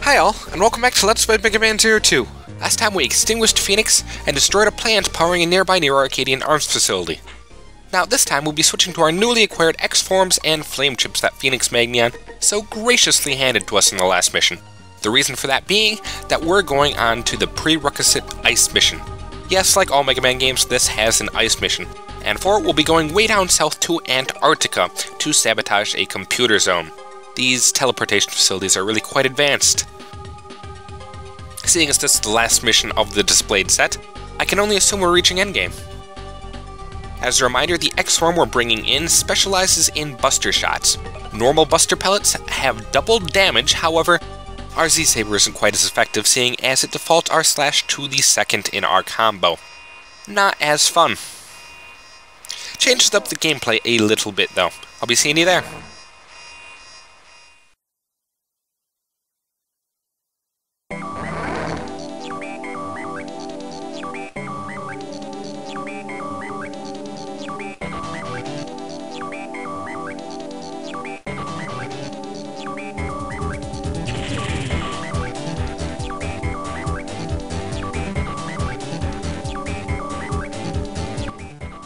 Hi all, and welcome back to Let's Play Megaman Zero 2. Last time we extinguished Phoenix and destroyed a plant powering a nearby Neo-Arcadian arms facility. Now this time we'll be switching to our newly acquired X-Forms and Flame Chips that Phoenix Megaman so graciously handed to us in the last mission. The reason for that being that we're going on to the prerequisite ice mission. Yes, like all Mega Man games, this has an ice mission, and for it we'll be going way down south to Antarctica to sabotage a computer zone. These teleportation facilities are really quite advanced. Seeing as this is the last mission of the displayed set, I can only assume we're reaching endgame. As a reminder, the X-Form we're bringing in specializes in buster shots. Normal buster pellets have double damage, however, our Z-Saber isn't quite as effective, seeing as it defaults our slash to the second in our combo. Not as fun. Changes up the gameplay a little bit though. I'll be seeing you there.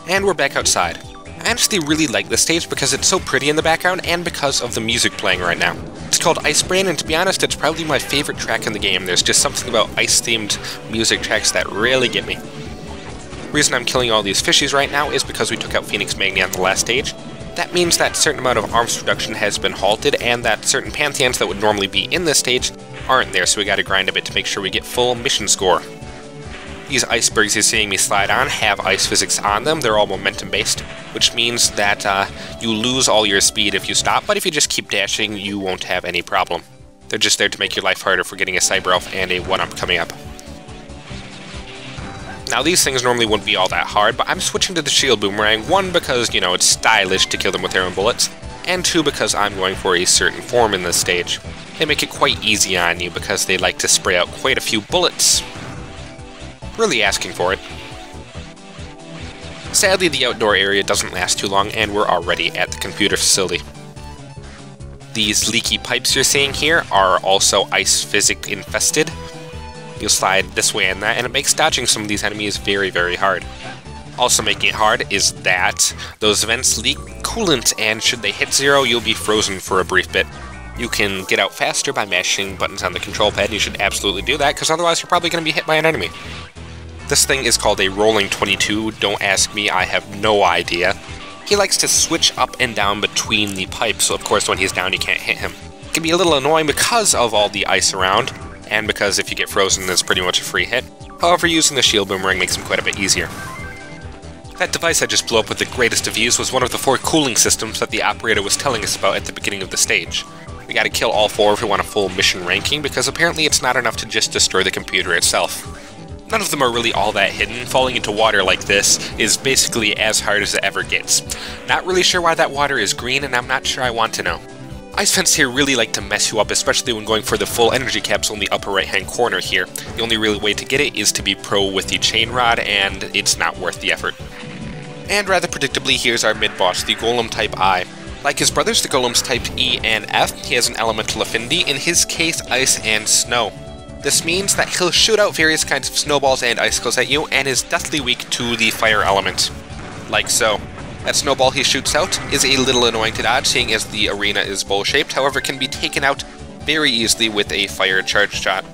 And we're back outside. I honestly really like this stage because it's so pretty in the background and because of the music playing right now. It's called Ice Brain, and to be honest, it's probably my favorite track in the game. There's just something about ice-themed music tracks that really get me. The reason I'm killing all these fishies right now is because we took out Phoenix Megaman on the last stage. That means that a certain amount of arms production has been halted, and that certain pantheons that would normally be in this stage aren't there, so we gotta grind a bit to make sure we get full mission score. These icebergs you're seeing me slide on have ice physics on them. They're all momentum-based, which means that you lose all your speed if you stop, but if you just keep dashing, you won't have any problem. They're just there to make your life harder for getting a Cyber Elf and a 1-up coming up. Now, these things normally wouldn't be all that hard, but I'm switching to the Shield Boomerang, 1, because, you know, it's stylish to kill them with their own bullets, and 2, because I'm going for a certain form in this stage. They make it quite easy on you because they like to spray out quite a few bullets. Really asking for it. Sadly, the outdoor area doesn't last too long, and we're already at the computer facility. These leaky pipes you're seeing here are also ice physic infested. You'll slide this way and that, and it makes dodging some of these enemies very, very hard. Also making it hard is that those vents leak coolant, and should they hit zero, you'll be frozen for a brief bit. You can get out faster by mashing buttons on the control pad, and you should absolutely do that, because otherwise you're probably going to be hit by an enemy. This thing is called a rolling 22, don't ask me, I have no idea. He likes to switch up and down between the pipes, so of course when he's down you can't hit him. It can be a little annoying because of all the ice around, and because if you get frozen it's pretty much a free hit. However, using the Shield Boomerang makes him quite a bit easier. That device I just blew up with the greatest of views was one of the 4 cooling systems that the operator was telling us about at the beginning of the stage. We gotta kill all 4 if we want a full mission ranking, because apparently it's not enough to just destroy the computer itself. None of them are really all that hidden. Falling into water like this is basically as hard as it ever gets. Not really sure why that water is green, and I'm not sure I want to know. Ice vents here really like to mess you up, especially when going for the full energy capsule in the upper right hand corner here. The only real way to get it is to be pro with the chain rod, and it's not worth the effort. And rather predictably, here's our mid-boss, the Golem Type I. Like his brothers, the Golems Type E and F, he has an elemental affinity, in his case ice and snow. This means that he'll shoot out various kinds of snowballs and icicles at you, and is deathly weak to the fire element. Like so. That snowball he shoots out is a little annoying to dodge, seeing as the arena is bowl-shaped, however can be taken out very easily with a fire charge shot.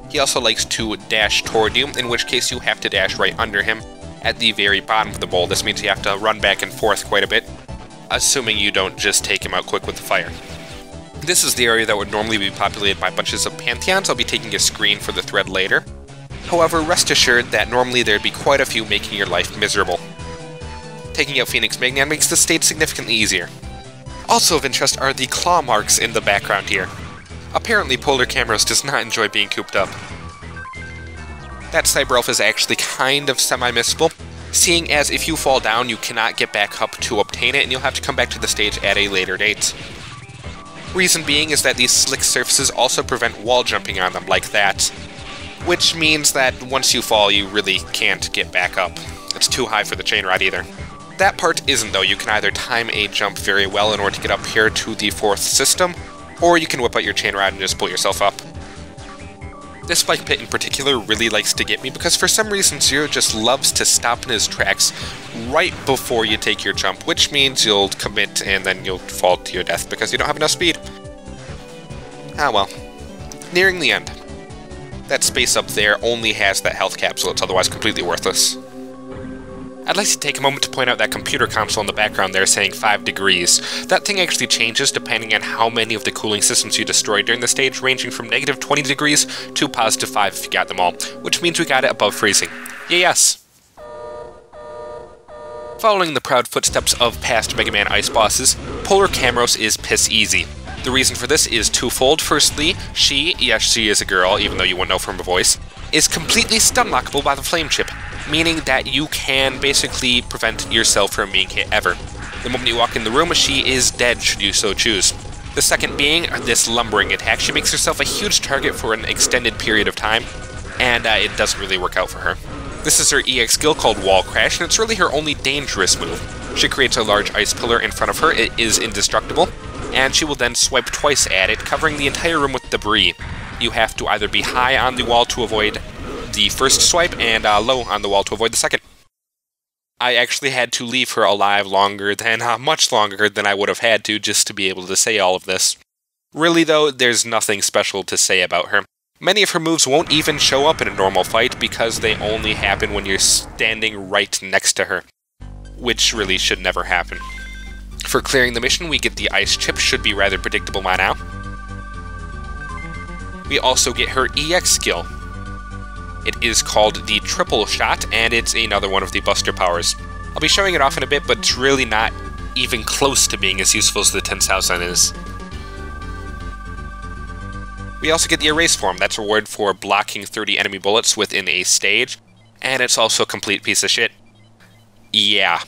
He also likes to dash toward you, in which case you have to dash right under him at the very bottom of the bowl. This means you have to run back and forth quite a bit, assuming you don't just take him out quick with the fire. This is the area that would normally be populated by bunches of pantheons. I'll be taking a screen for the thread later. However, rest assured that normally there'd be quite a few making your life miserable. Taking out Phoenix Megaman makes the stage significantly easier. Also of interest are the claw marks in the background here. Apparently Polar Cameras does not enjoy being cooped up. That Cyber Elf is actually kind of semi-missable, seeing as if you fall down you cannot get back up to obtain it, and you'll have to come back to the stage at a later date. Reason being is that these slick surfaces also prevent wall jumping on them like that, which means that once you fall you really can't get back up. It's too high for the chain rod either. That part isn't though. You can either time a jump very well in order to get up here to the 4th system, or you can whip out your chain rod and just pull yourself up. This spike pit in particular really likes to get me because for some reason Zero just loves to stop in his tracks right before you take your jump, which means you'll commit and then you'll fall to your death because you don't have enough speed. Ah well. Nearing the end. That space up there only has that health capsule, it's otherwise completely worthless. I'd like to take a moment to point out that computer console in the background there saying 5 degrees. That thing actually changes depending on how many of the cooling systems you destroy during the stage, ranging from negative 20 degrees to positive 5 if you got them all, which means we got it above freezing. Yes! Following the proud footsteps of past Mega Man Ice bosses, Polar Camrose is piss easy. The reason for this is twofold. Firstly, yes she is a girl, even though you won't know from her voice, is completely stun-lockable by the flame chip, meaning that you can basically prevent yourself from being hit ever. The moment you walk in the room, she is dead should you so choose. The second being this lumbering attack. She makes herself a huge target for an extended period of time, and it doesn't really work out for her. This is her EX skill called Wall Crash, and it's really her only dangerous move. She creates a large ice pillar in front of her, it is indestructible, and she will then swipe twice at it, covering the entire room with debris. You have to either be high on the wall to avoid the first swipe, and low on the wall to avoid the second. I actually had to leave her alive longer than, much longer than I would have had to just to be able to say all of this. Really though, there's nothing special to say about her. Many of her moves won't even show up in a normal fight because they only happen when you're standing right next to her, which really should never happen. For clearing the mission, we get the ice chip, should be rather predictable by now. We also get her EX skill. It is called the Triple Shot, and it's another one of the Buster powers. I'll be showing it off in a bit, but it's really not even close to being as useful as the 10,000 is. We also get the Erase form. That's a reward for blocking 30 enemy bullets within a stage, and it's also a complete piece of shit. Yeah.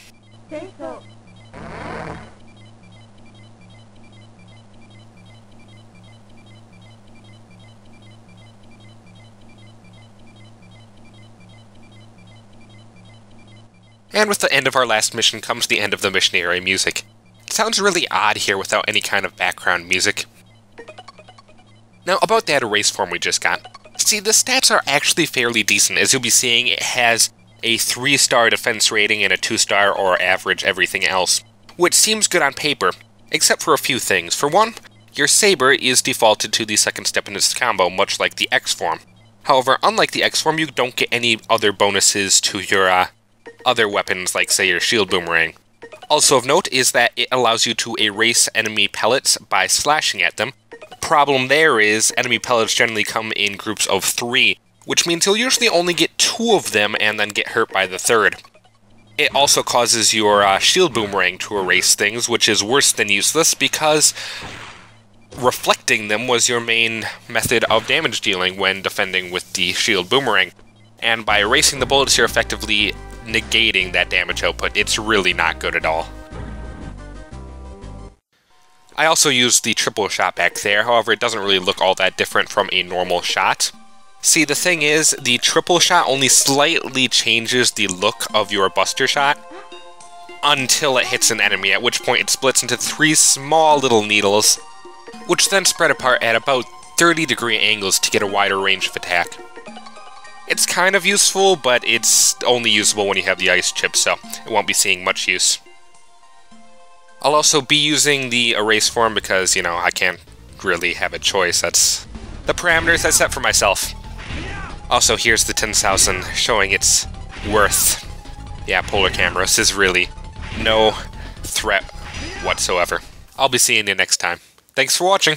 And with the end of our last mission comes the end of the mission area music. It sounds really odd here without any kind of background music. Now, about that erase form we just got. See, the stats are actually fairly decent. As you'll be seeing, it has a 3-star defense rating and a 2-star or average everything else, which seems good on paper, except for a few things. For one, your saber is defaulted to the second step in this combo, much like the X form. However, unlike the X form, you don't get any other bonuses to your other weapons, like say your shield boomerang. Also of note is that it allows you to erase enemy pellets by slashing at them. Problem there is, enemy pellets generally come in groups of 3, which means you'll usually only get 2 of them and then get hurt by the 3rd. It also causes your shield boomerang to erase things, which is worse than useless because reflecting them was your main method of damage dealing when defending with the shield boomerang. And by erasing the bullets, you're effectively negating that damage output. It's really not good at all. I also used the triple shot back there, however it doesn't really look all that different from a normal shot. See, the thing is, the triple shot only slightly changes the look of your buster shot until it hits an enemy, at which point it splits into 3 small little needles, which then spread apart at about 30-degree angles to get a wider range of attack. It's kind of useful, but it's only usable when you have the ice chip, so it won't be seeing much use. I'll also be using the erase form because, you know, I can't really have a choice. That's the parameters I set for myself. Also, here's the 10,000 showing its worth. Yeah, Polar Camrose is really no threat whatsoever. I'll be seeing you next time. Thanks for watching!